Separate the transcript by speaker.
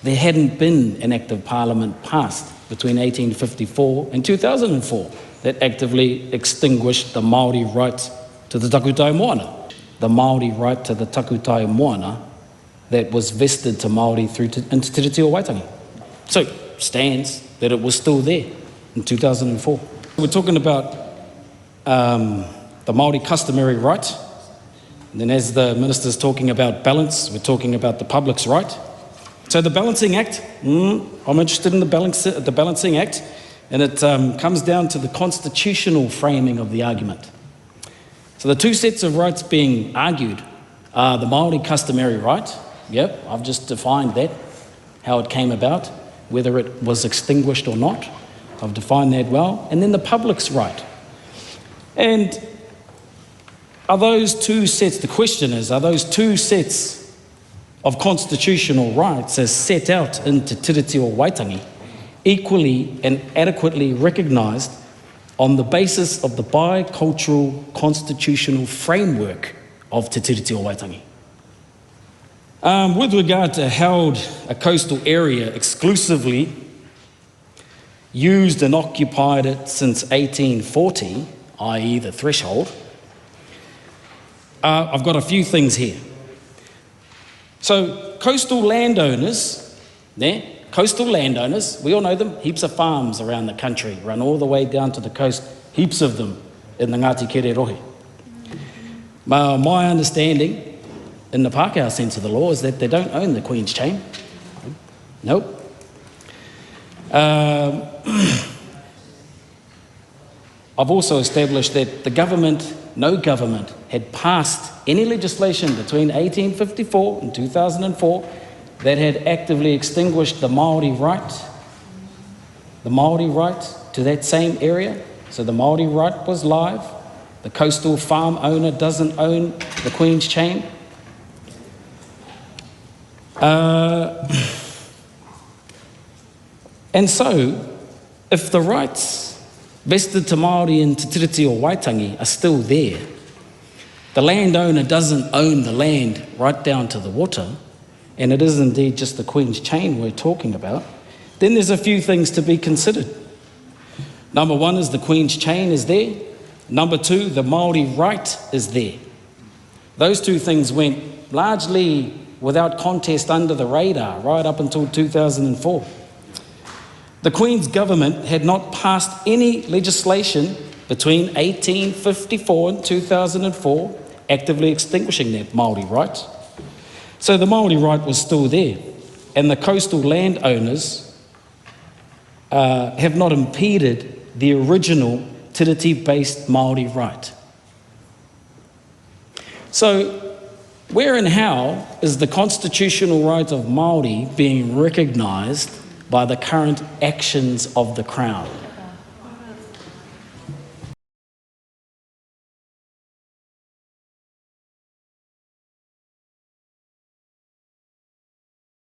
Speaker 1: there hadn't been an Act of Parliament passed between 1854 and 2004 that actively extinguished the Māori right to the takutai moana. The Māori right to the takutai moana that was vested to Māori into Te Reti o Waitangi. So, stands that it was still there in 2004. We're talking about the Māori customary right, and then as the Minister's talking about balance, we're talking about the public's right. So the Balancing Act, I'm interested in the Balancing Act, and it comes down to the constitutional framing of the argument. So the two sets of rights being argued are the Māori customary right. Yep, I've just defined that, how it came about, whether it was extinguished or not. I've defined that well. And then the public's right. And are those two sets, the question is, are those two sets of constitutional rights as set out into Te Reti o Waitangi equally and adequately recognised on the basis of the bicultural constitutional framework of Te Reti o Waitangi? With regard to held a coastal area exclusively, used and occupied it since 1840, i.e. the threshold, I've got a few things here. So coastal landowners, we all know them, heaps of farms around the country, run all the way down to the coast, heaps of them in the Ngāti Kere Rohe. My understanding, in the Pākehā sense of the law, is that they don't own the Queen's Chain. Nope. I've also established that the government, no government, had passed any legislation between 1854 and 2004 that had actively extinguished the Māori right to that same area. So the Māori right was live. The coastal farm owner doesn't own the Queen's Chain. And so, if the rights vested to Māori in Te Reti o Waitangi are still there, the landowner doesn't own the land right down to the water, and it is indeed just the Queen's Chain we're talking about, then there's a few things to be considered. Number one is the Queen's Chain is there. Number two, the Māori right is there. Those two things went largely without contest under the radar right up until 2004. The Queen's government had not passed any legislation between 1854 and 2004 actively extinguishing that Māori right. So the Māori right was still there, and the coastal landowners have not impeded the original Te Reti-based Māori right. So where and how is the constitutional right of Māori being recognised by the current actions of the Crown?